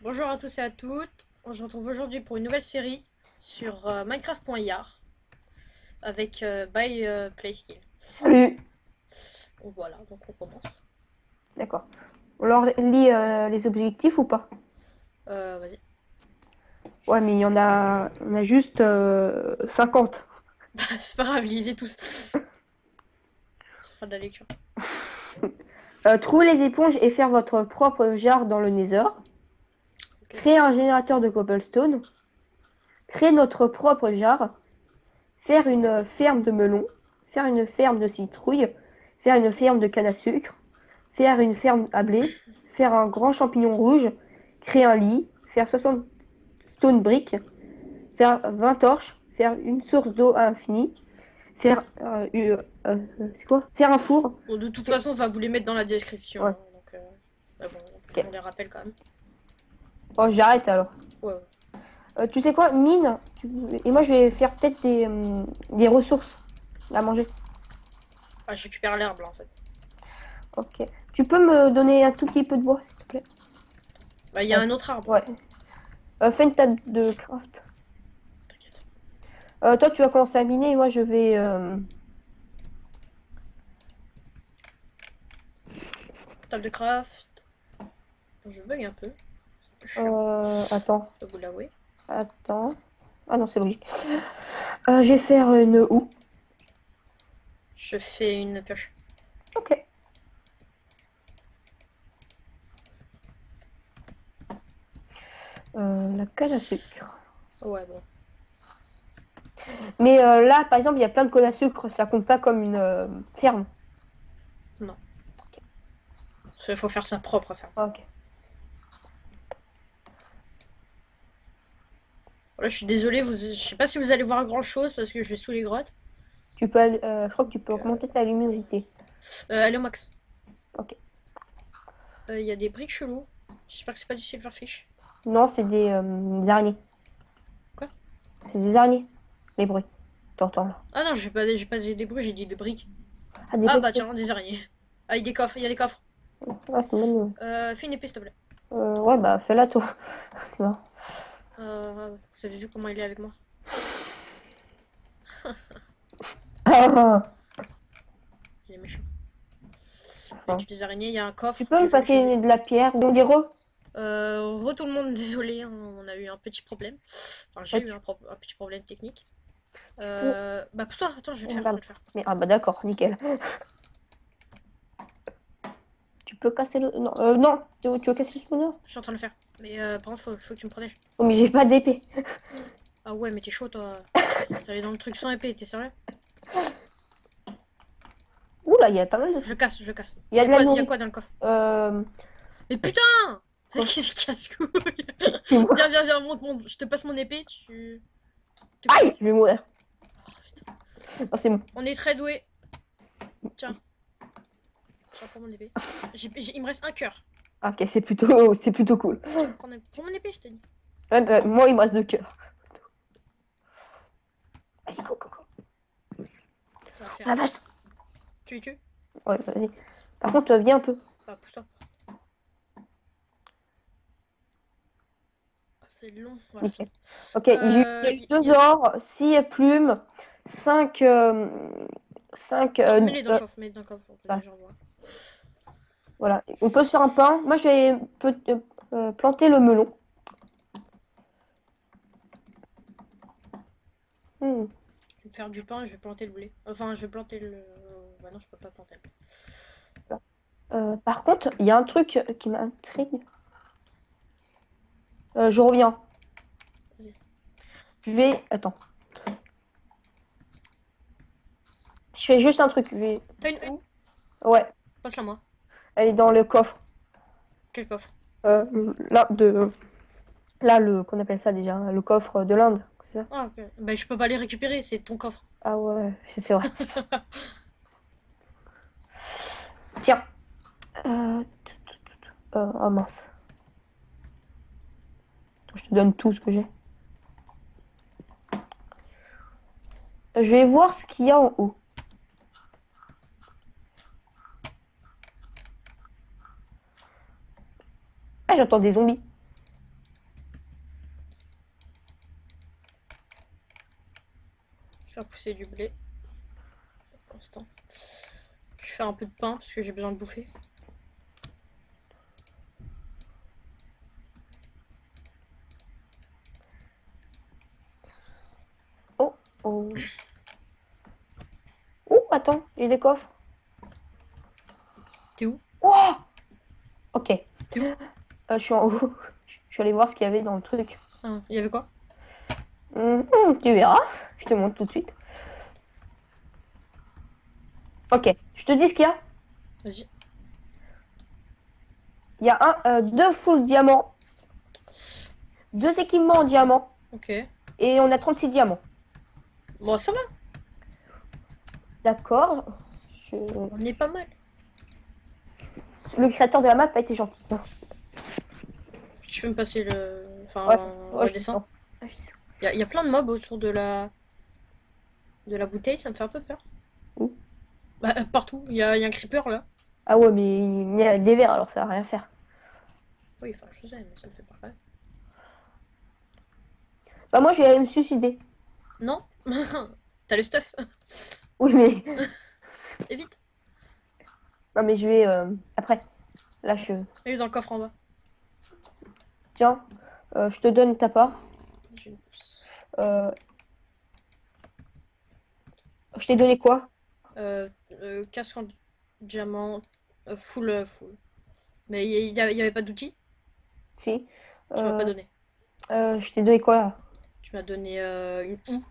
Bonjour à tous et à toutes. On se retrouve aujourd'hui pour une nouvelle série sur Minecraft.yar avec Playskin. Salut. Donc voilà, donc on commence. D'accord. On leur lit les objectifs ou pas? Vas-y. Ouais, mais on a juste 50. Bah, c'est pas grave, lis-les tous. Ça fera de la lecture. Trouver les éponges et faire votre propre jarre dans le Nether. Ok. Créer un générateur de cobblestone. Créer notre propre jarre. Faire une ferme de melons. Faire une ferme de citrouilles. Faire une ferme de canne à sucre. Faire une ferme à blé. Faire un grand champignon rouge. Créer un lit. Faire 60 stone bricks. Faire 20 torches. Faire une source d'eau à infini. Faire c'est quoi? Faire un four. Bon, de toute façon, on va vous les mettre dans la description, Ouais. hein, donc, bah bon, Ok. on les rappelle quand même. Oh, j'arrête alors. Ouais, ouais. Tu sais quoi? Mine. Et moi, je vais faire peut-être des ressources à manger. Ah, je récupère l'herbe là en fait. Ok. Tu peux me donner un tout petit peu de bois, s'il te plaît? Bah, il y a un autre arbre. Ouais. Fais une table de craft. T'inquiète. Toi, tu vas commencer à miner et moi, je vais. Table de craft. Bon, je bug un peu. C'est un peu chiant, Attends. je dois vous l'avouer. Attends. Ah non, c'est logique. Je vais faire une houe. Je fais une pioche. Ok. La canne à sucre. Ouais, bon. Mais là, par exemple, il y a plein de cannes à sucre. Ça compte pas comme une ferme. Non. Il faut faire sa propre ferme. Ok. Voilà, je suis désolé, je sais pas si vous allez voir grand chose parce que je vais sous les grottes. Je crois que tu peux Donc, augmenter ta luminosité. allez au max. Ok. Il y a des briques chelous. J'espère que c'est pas du silverfish. Non, c'est des araignées. Quoi? C'est des araignées, les bruits. T'entends là. Ah non, j'ai pas des bruits, j'ai dit des briques. Ah, des Ah briques. bah tiens, des araignées. Ah, il y a des coffres, il y a des coffres. Ah, c'est une bonne nouvelle. Fais une épée s'il te plaît. Ouais, bah fais-la toi. C'est marrant. Vous avez vu comment il est avec moi? Ah, Il est méchant. Là, ah. tu des araignées, il y a un Tu coffre. peux me passer de la pierre, donc des ro. Tout le monde, désolé, hein, on a eu un petit problème. Enfin, Ah, j'ai eu un petit problème technique. tu peux. Bah pousse-toi, attends, je vais le Oh, faire, je vais merde. le faire. Mais, ah bah d'accord, nickel. Tu peux casser le. Non, non. Tu veux casser le spawner? Je suis en train de le faire. Mais par contre, faut que tu me protèges. Oh, mais j'ai pas d'épée. Ah ouais, mais t'es chaud, toi. T'allais dans le truc sans épée, t'es sérieux? Ouh là, il y a pas mal de Je trucs. casse, je casse. Il y a de la Y a nourriture. quoi dans le coffre? Euh. Mais putain! C'est Quoi? qui c'est casse-couille? C'est moi. Viens, viens, viens, monte. Je te passe mon épée, tu. Aïe, je vais mourir. Oh, putain. Oh, c'est bon. On est très doués. Tiens, tiens, prends mon épée. Il me reste un cœur. Ah, ok, c'est plutôt cool. Tiens, prends mon épée, je te dis. Ouais, bah, moi, il me reste 2 cœurs. Vas-y, go, go, go. Ça va Ah, la faire. vache. Tu les tues? Ouais, vas-y. Par contre, viens un peu. Ah, pousse-toi. Ah, c'est long. Voilà, c'est Nickel. bon. Ok, il y a eu Y 2 a... ors, 6 plumes, 5. 5 Mets-les dans le coffre, mets-les dans le coffre pour que ah, les gens voient. voilà. On peut se faire un pain. Moi, je vais planter le melon. Hmm. Je vais me faire du pain et je vais planter le blé. Enfin, je vais planter le. Bah non, je peux pas planter le blé. Par contre, il y a un truc qui m'intrigue. Je reviens. Vas-y. Je vais. Attends. Je fais juste un truc. T'as une houe? Ouais, Passe-la moi. elle est dans le coffre. Quel coffre? Là, là, qu'on appelle ça déjà, le coffre de l'Inde, c'est ça? Ah, ok. Bah, je peux pas les récupérer, c'est ton coffre. Ah ouais, c'est vrai. Tiens. Euh, oh mince. Je te donne tout ce que j'ai. Je vais voir ce qu'il y a en haut. Ah, j'entends des zombies. Faire pousser du blé. Pour l'instant. Je vais faire un peu de pain parce que j'ai besoin de bouffer. Oh, oh. Oh, attends, j'ai des coffres. T'es où? Oh, ok. T'es où? Je suis en haut. Je suis allé voir ce qu'il y avait dans le truc. Ah, il y avait quoi? Tu verras. Je te montre tout de suite. Ok, je te dis ce qu'il y a. Vas-y. Il y a deux full diamants, deux équipements en diamant, Ok. et on a 36 diamants. Bon, ça va. D'accord. On est pas mal. Le créateur de la map a été gentil. Tu peux me passer le. Enfin, Ouais, on ouais, je redescend. descends. Ouais, je descends. Il y a plein de mobs autour de la bouteille, ça me fait un peu peur. Où? Bah, partout. Il y a un creeper là. Ah ouais, mais il y a des verres, alors ça va rien faire. Oui, enfin, je sais, mais ça me fait peur quand même. Bah moi, je vais aller me suicider. Non? T'as le stuff. Oui, mais... Évite. Non, mais je vais... Après. Là, je... Il est dans le coffre en bas. Tiens, je te donne ta part. J'ai une pousse. Euh, Je t'ai donné quoi? Casque en diamant. Full. Mais il y avait pas d'outil? Si. Tu m'as pas Euh, donné. je t'ai donné quoi, là? Tu m'as donné une houe.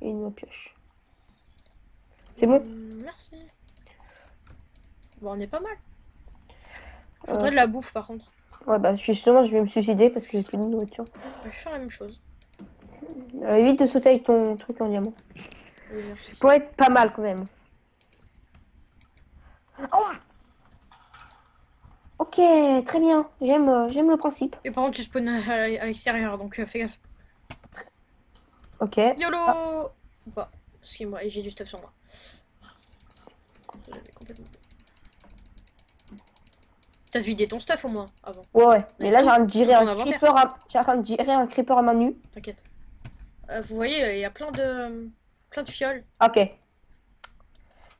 Et une pioche. C'est bon? Merci. Bon, on est pas mal. Euh, Faudrait de la bouffe par contre. Ouais, bah justement, je vais me suicider parce que j'ai plus de nourriture. Je vais faire la même chose. Évite de sauter avec ton truc en diamant. Oui, Ça merci. pourrait être pas mal quand même. Oh, ok, très bien. J'aime le principe. Et par contre, tu spawns à l'extérieur, donc fais gaffe. Ok. Ah, YOLO! Ou pas. Parce que moi, j'ai du stuff sur moi. J'avais complètement. T'as vidé ton stuff au moins avant. ouais. Mais là, tout- j'ai rien de gérer tout un ton inventaire. creeper j'ai rien de gérer un creeper à main nue. T'inquiète. Vous voyez, il y a plein de fioles. Ok.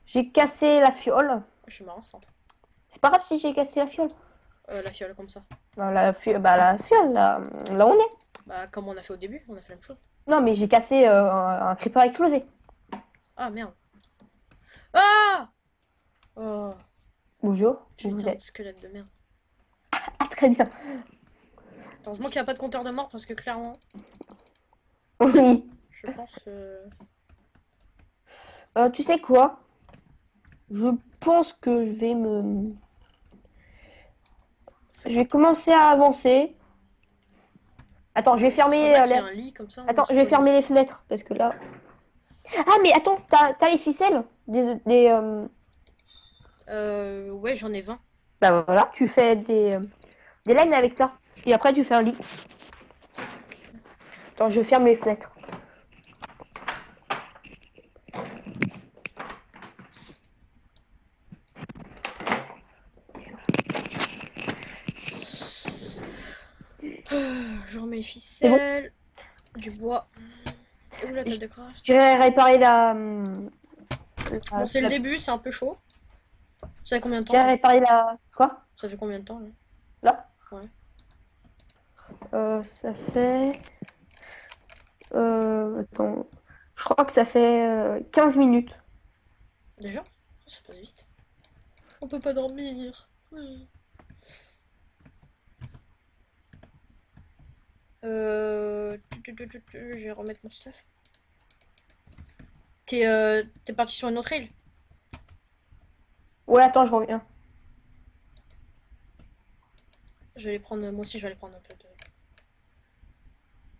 J'ai cassé la fiole. Je suis marrant ça. C'est pas grave si j'ai cassé la fiole. La fiole comme ça. Non, la fiole, là où on est. Bah, comme on a fait au début, on a fait la même chose. Non, mais j'ai cassé un creeper explosé. Ah merde. Ah! Oh, Bonjour, où vous putain de êtes? squelette de merde. Ah, très bien. Heureusement qu'il n'y a pas de compteur de mort parce que clairement, Oui. je pense. Tu sais quoi? Je pense que je vais commencer à avancer. Attends, je vais fermer Faudrait qu'il y ait un lit comme ça. Attends, je vais fermer les fenêtres parce que là. Ah, mais attends, t'as les ficelles Ouais, j'en ai 20. Bah voilà, tu fais des laines avec ça. Et après, tu fais un lit. Attends, je ferme les fenêtres. Je remets les bon ficelles, du bois. Et où la table de craft? J'irai réparer Bon, c'est le début, c'est un peu chaud. Ça fait combien de temps J'irai là? réparer la. Quoi? Ça fait combien de temps là? Là? Ouais. Ça fait. Attends. Je crois que ça fait 15 minutes. Déjà? Ça passe vite. On peut pas dormir. Je vais remettre mon stuff. T'es parti sur une autre île? Ouais, attends, je reviens. Je vais les prendre, moi aussi je vais aller prendre un peu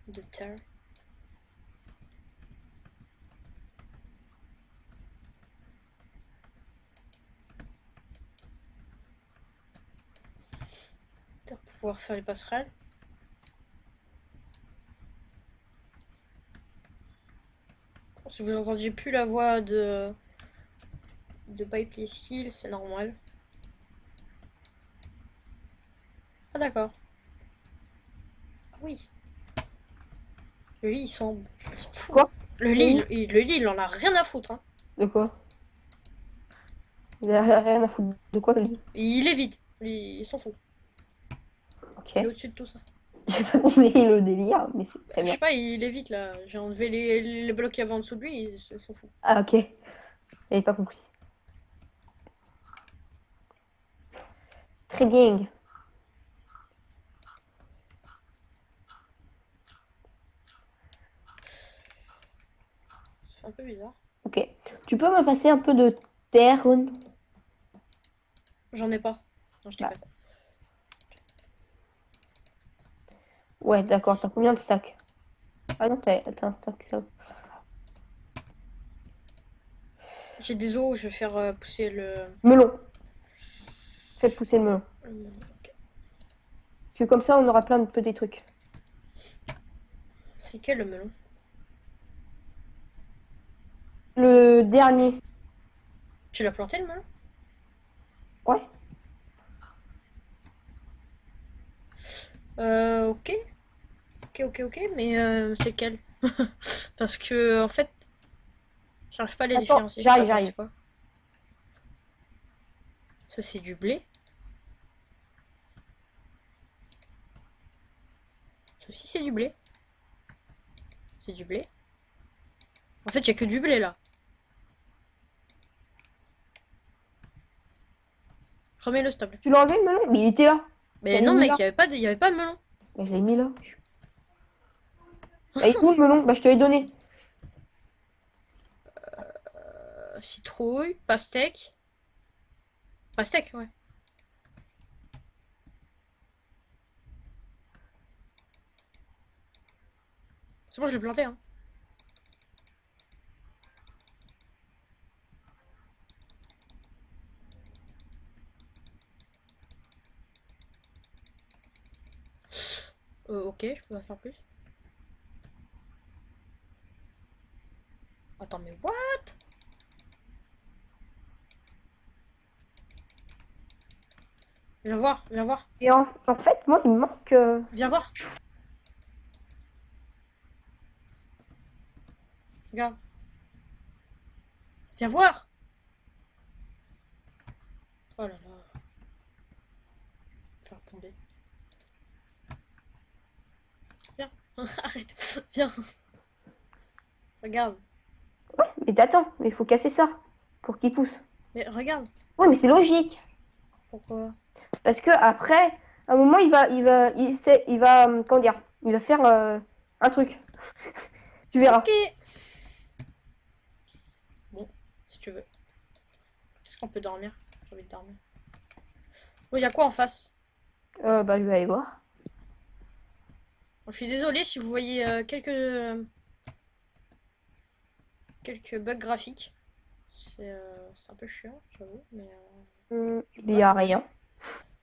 de terre. Pour pouvoir faire les passerelles. Si vous entendiez plus la voix de Pipe Skill, c'est normal. Ah d'accord. Ah oui. Le lit, il s'en fout. Quoi? Le lit, il en a rien à foutre. Hein. De quoi? Il a rien à foutre. De quoi le lit? Il est vide. Il s'en fout. Ok. Il est au-dessus de tout ça. J'ai pas compris le délire, mais c'est très Je bien. sais pas, il est vite là. J'ai enlevé les blocs qu'il y avait en dessous de lui, il s'en fout. Ah, ok. J'avais pas compris. Très bien. C'est un peu bizarre. Ok. Tu peux me passer un peu de terre? J'en ai pas. Non, je Bah, déconne. ouais, d'accord. T'as combien de stacks? Ah non, t'as un stack, ça. J'ai des os, je vais faire pousser le. Melon. Fais pousser le melon. Ok. Puis comme ça, on aura plein de petits trucs. C'est quel le melon? Le dernier. Tu l'as planté le melon? Ouais. Ok. Ok, mais c'est quel? Parce que en fait, j'arrive pas à les Attends, différencier. j'arrive, Attends, j'arrive. c'est quoi? Ça c'est du blé. Ça aussi c'est du blé. C'est du blé. En fait, il y a que du blé là. Remets-le s'il te plaît. Tu l'as enlevé le melon? Mais il était là. Mais J'avais non mis mec, là. il y avait pas de melon. Bah, je l'ai mis là. Bah, il est où le melon? Bah, je te l'ai donné. Citrouille, pastèque. Pastèque, ouais. C'est bon, je l'ai planté hein. Ok, je peux pas faire plus. Attends, mais what? Viens voir, viens voir. Et en fait, moi, il me manque. Viens voir. Regarde. Viens voir. Oh là là. Faire tomber. Viens. Arrête. Viens. Regarde. Ouais, mais attends, il faut casser ça pour qu'il pousse. Mais regarde. Ouais, mais c'est logique. Pourquoi? Parce que après, à un moment, comment dire, il va faire un truc. Tu verras. Ok. Bon, si tu veux. Est-ce qu'on peut dormir? J'ai envie de dormir. Oh, il y a quoi en face? Bah, je vais aller voir. Bon, je suis désolée si vous voyez quelques bugs graphiques. C'est un peu chiant, j'avoue, mais Il y a rien.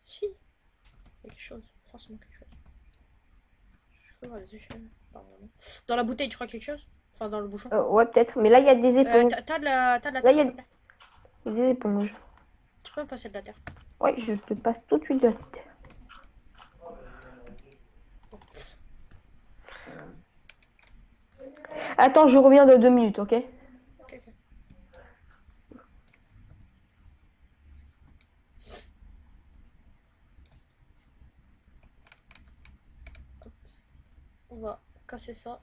si, il y a quelque chose, forcément quelque chose. Je peux voir des échelles, pas vraiment. Dans la bouteille, tu crois quelque chose? Enfin, dans le bouchon. Ouais, peut-être. Mais là, il y a des éponges. T'as de la Là, terre, il y s'il a te plaît. des éponges. Tu peux me passer de la terre. Ouais, je te passe tout de suite de la terre. Attends, je reviens de 2 minutes, ok? Ok. Hop. On va casser ça.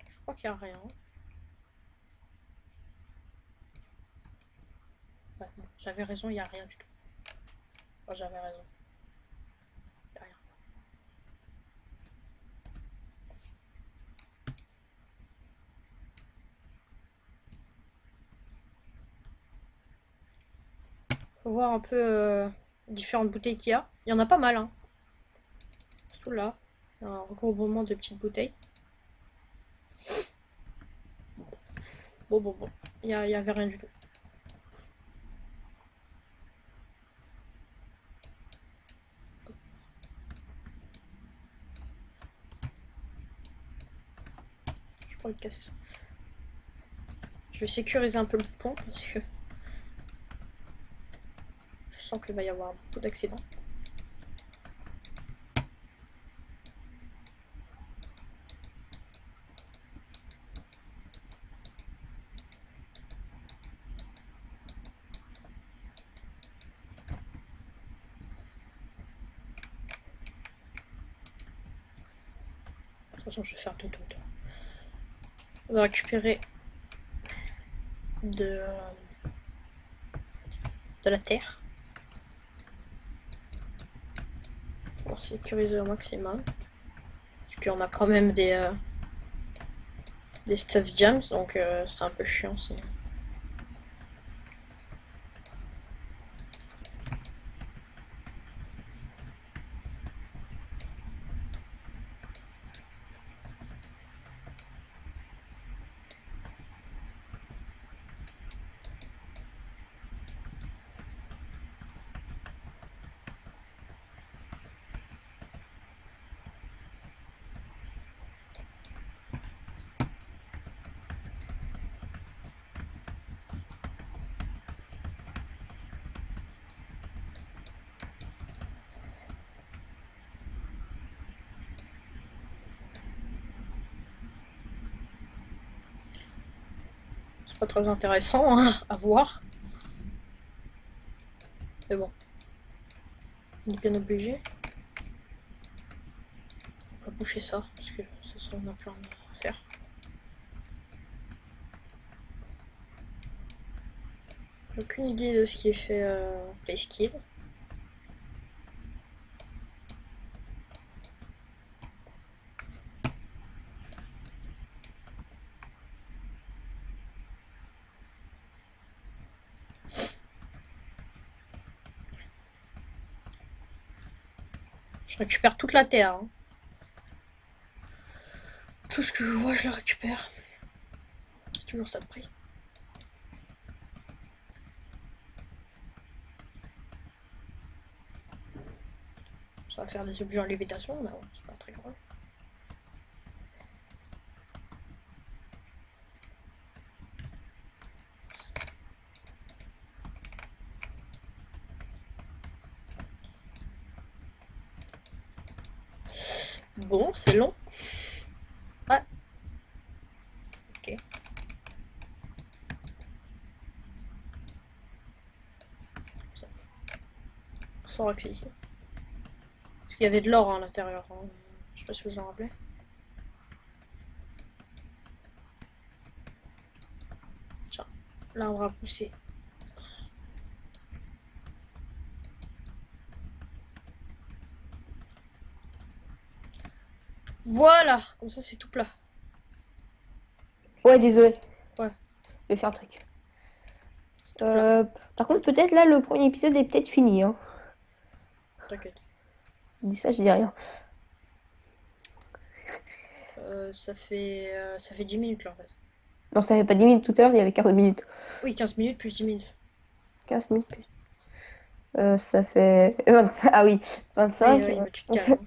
Je crois qu'il n'y a rien. Ouais, non, j'avais raison, il n'y a rien du tout. Enfin, j'avais raison. Il n'y a rien. Faut voir un peu différentes bouteilles qu'il y a. Il y en a pas mal, hein. Surtout là. Il y a un regroupement de petites bouteilles. Bon. Il y avait rien du tout. Je pourrais casser ça. Je vais sécuriser un peu le pont parce que je sens qu'il va y avoir beaucoup d'accidents. façon, je vais faire tout. On va récupérer de la terre. On va sécuriser au maximum. Parce qu'on a quand même des stuff gems, donc ce serait un peu chiant si... C'est pas très intéressant hein, à voir. Mais bon. On est bien obligé. On va boucher ça, parce que ça sera on a plein à faire. J'ai aucune idée de ce qui est fait play skill. Je récupère toute la terre. Hein. Tout ce que je vois, je le récupère. C'est toujours ça de prix. Ça va faire des objets en lévitation, mais bon, c'est pas très grave. Bon, c'est long. Ah. Ok. Ça. On saura que c'est ici. Parce qu'il y avait de l'or à l'intérieur. Hein. Je sais pas si vous en rappelez. Tiens, là on va pousser. Voilà, comme ça c'est tout plat. Ouais, désolé. Ouais. Je vais faire un truc. Par contre, peut-être là, le premier épisode est peut-être fini. Hein. T'inquiète. Je dis ça, je dis rien. Ça fait 10 minutes là en fait. Non, ça fait pas 10 minutes tout à l'heure, il y avait 15 minutes. Oui, 15 minutes plus 10 minutes. 15 minutes plus. Ça fait 25. Ah oui, 25. Oui, mais tu te calmes.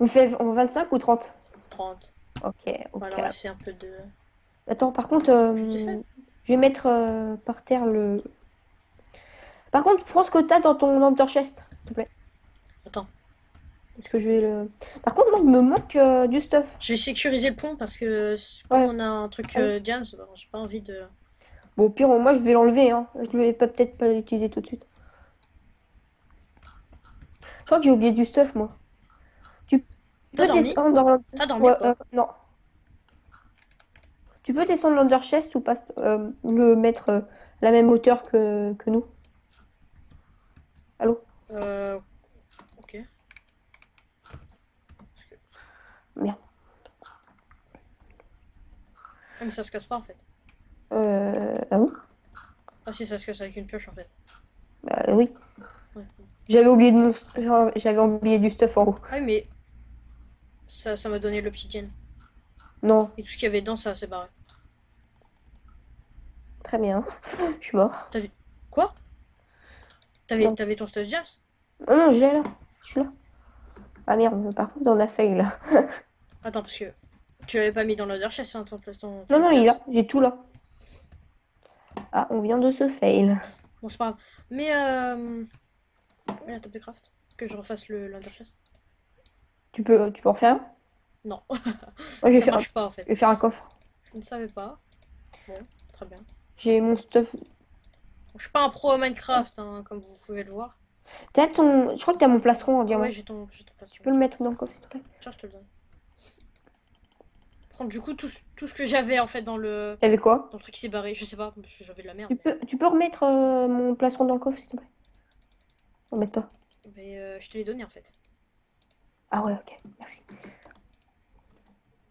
On fait en 25 ou 30? 30. Ok. Voilà, on va essayer un peu de... Attends, par contre, Je t'ai fait. je vais mettre par terre le. Par contre, prends ce que t'as dans ton Ender Chest, s'il te plaît. Attends. Parce que je vais le. Par contre, moi, il me manque du stuff. Je vais sécuriser le pont parce que comme Ouais. on a un truc jams, bah, j'ai pas envie de... Bon, au pire, moi, je vais l'enlever. Hein. Je vais peut-être pas l'utiliser tout de suite. Je crois que j'ai oublié du stuff, moi. Tu T'as peux dormi? descendre dans T'as dormi Ouais, ou pas? non. Tu peux descendre l'Under Chest ou pas le mettre à la même hauteur que nous? Allô? Ok. Merde. Ah, mais ça se casse pas en fait. Ah oui? Ah si, ça se casse avec une pioche en fait. Bah oui. Ouais. J'avais oublié de j'avais oublié du stuff en haut. Ah oui, mais ça m'a donné l'obsidienne. Non, Et tout ce qu'il y avait dedans, ça s'est barré. très bien. Je suis mort. T'as vu? Quoi? Non. T'avais ton stuff jams? Non, non, je l'ai là. Je suis là. Ah merde, par contre, on a fail là. Attends, parce que tu l'avais pas mis dans l'other chest, hein, ton Non, non, il est jams. là. J'ai tout là. Ah, on vient de se fail. Bon, c'est pas grave. Mais la table de craft. Que je refasse l'other chest. Tu peux en refaire un? Non. Moi, je vais Ça faire marche pas en fait. je vais faire un coffre. Je ne savais pas. Bon, très bien. J'ai mon stuff. Je suis pas un pro à Minecraft, hein, comme vous pouvez le voir. T'as ton. Je crois que t'as mon plastron en Ah diamant. ouais, j'ai ton Tu peux le mettre dans le coffre, s'il te plaît? Tiens, je te le donne. prendre du coup tout ce que j'avais en fait T'avais quoi? dans le truc qui s'est barré. Je sais pas, parce que j'avais de la merde. Tu peux remettre mon plastron dans le coffre, s'il te plaît? Remettre pas. Mais je te l'ai donné en fait. Ah ouais, ok, merci.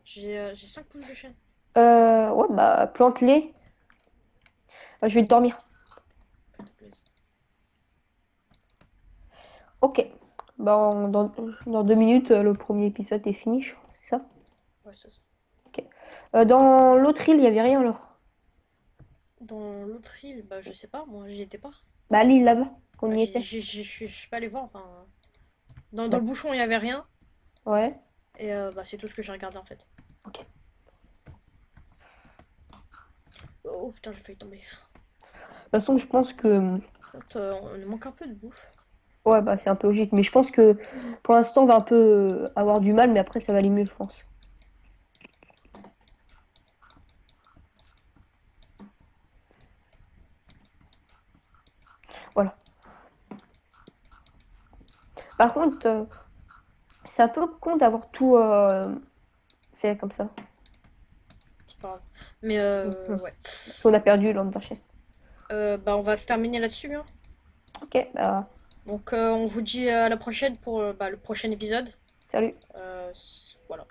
J'ai 5 pouces de chaîne. Ouais, bah, plante-les. Je vais dormir. Fais-toi plaisir. Ok. Bah, dans 2 minutes, le premier épisode est fini, je crois, c'est ça? Ouais, ça. Dans l'autre île, il y avait rien alors. Dans l'autre île, bah je sais pas, moi j'y étais pas. Bah, l'île là-bas, qu'on Bah, y était. je suis pas allé voir. Enfin, dans Bah, le bouchon, il y avait rien. ouais, Et bah, c'est tout ce que j'ai regardé en fait. ok. De Oh putain, j'ai failli tomber. toute façon, je pense que. On manque un peu de bouffe. Ouais, bah, c'est un peu logique. Mais je pense que pour l'instant, on va un peu avoir du mal, mais après, ça va aller mieux, je pense. Voilà. Par contre, c'est un peu con d'avoir tout fait comme ça. C'est pas grave. Mais Mhm. ouais. Parce qu'on a perdu l'Under Chest. Bah, on va se terminer là-dessus, hein. Ok, bah, Donc on vous dit à la prochaine pour bah, le prochain épisode. salut. Voilà.